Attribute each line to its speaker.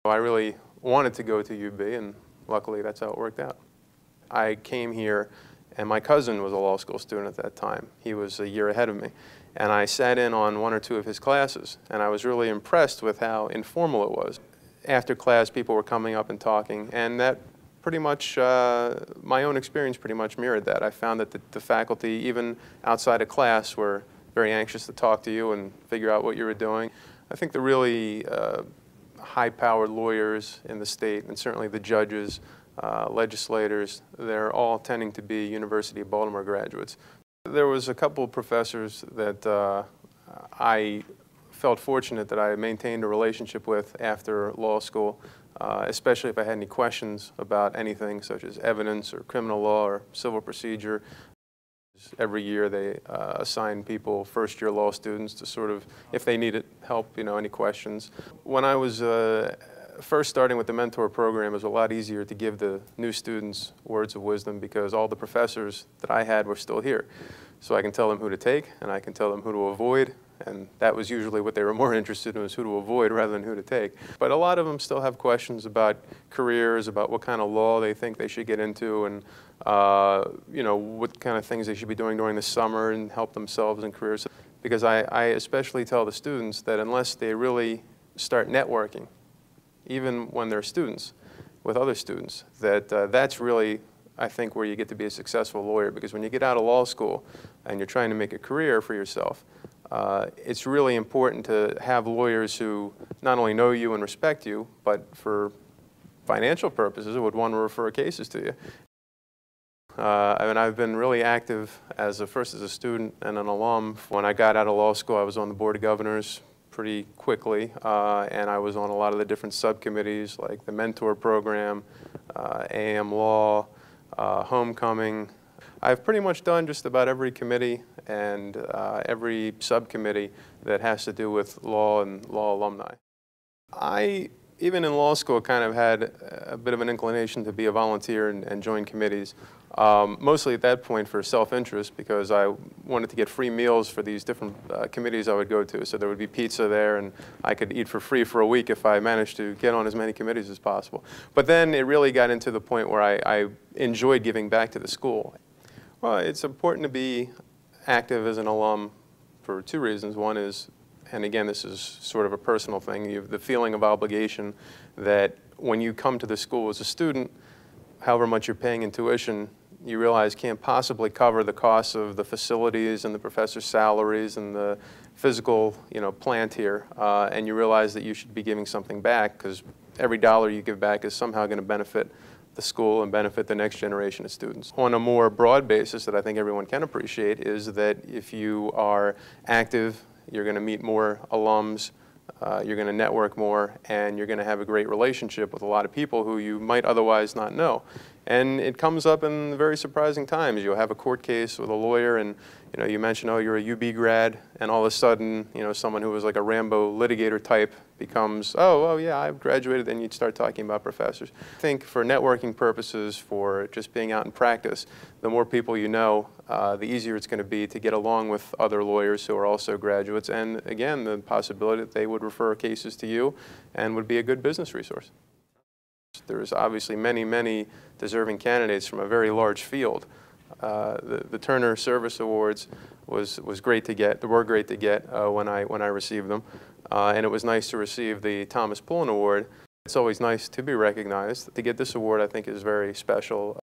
Speaker 1: I really wanted to go to UB, and luckily that's how it worked out. I came here, and my cousin was a law school student at that time. He was a year ahead of me. And I sat in on one or two of his classes, and I was really impressed with how informal it was. After class, people were coming up and talking, and that pretty much, my own experience pretty much mirrored that. I found that the faculty, even outside of class, were very anxious to talk to you and figure out what you were doing. I think the really high-powered lawyers in the state, and certainly the judges, legislators, they're all tending to be University of Baltimore graduates. There was a couple of professors that I felt fortunate that I maintained a relationship with after law school, especially if I had any questions about anything such as evidence or criminal law or civil procedure. Every year they assign people, first-year law students, to sort of, if they needed help, any questions. When I was first starting with the mentor program, it was a lot easier to give the new students words of wisdom because all the professors that I had were still here. So I can tell them who to take, and I can tell them who to avoid, and that was usually what they were more interested in, was who to avoid rather than who to take. But a lot of them still have questions about careers, about what kind of law they think they should get into, and what kind of things they should be doing during the summer and help themselves in careers. Because I especially tell the students that unless they really start networking, even when they're students, with other students, that that's really, I think, where you get to be a successful lawyer. Because when you get out of law school and you're trying to make a career for yourself, it's really important to have lawyers who not only know you and respect you, but for financial purposes would want to refer cases to you. I've been really active first as a student and an alum. When I got out of law school, I was on the Board of Governors pretty quickly, and I was on a lot of the different subcommittees like the mentor program, AM Law, Homecoming. I've pretty much done just about every committee and every subcommittee that has to do with law and law alumni. Even in law school, kind of had a bit of an inclination to be a volunteer and join committees. Mostly at that point for self-interest, because I wanted to get free meals for these different committees I would go to. So there would be pizza there, and I could eat for free for a week if I managed to get on as many committees as possible. But then it really got into the point where I enjoyed giving back to the school. Well, it's important to be active as an alum for two reasons. One is, and again, this is sort of a personal thing, you have the feeling of obligation that when you come to the school as a student, however much you're paying in tuition, you realize can't possibly cover the costs of the facilities and the professors' salaries and the physical, plant here, and you realize that you should be giving something back because every dollar you give back is somehow going to benefit the school and benefit the next generation of students. On a more broad basis that I think everyone can appreciate is that if you are active, you're going to meet more alums, you're going to network more, and you're going to have a great relationship with a lot of people who you might otherwise not know. And it comes up in very surprising times. You'll have a court case with a lawyer, and you mention, oh, you're a UB grad, and all of a sudden, someone who was like a Rambo litigator type becomes, oh yeah, I've graduated, and you'd start talking about professors. I think for networking purposes, for just being out in practice, the more people you know, the easier it's going to be to get along with other lawyers who are also graduates, and again, the possibility that they would refer cases to you and would be a good business resource. There's obviously many, many deserving candidates from a very large field. The Turner Service Awards were great to get when I received them, and it was nice to receive the Thomas Pullen Award. It's always nice to be recognized. To get this award, I think, is very special.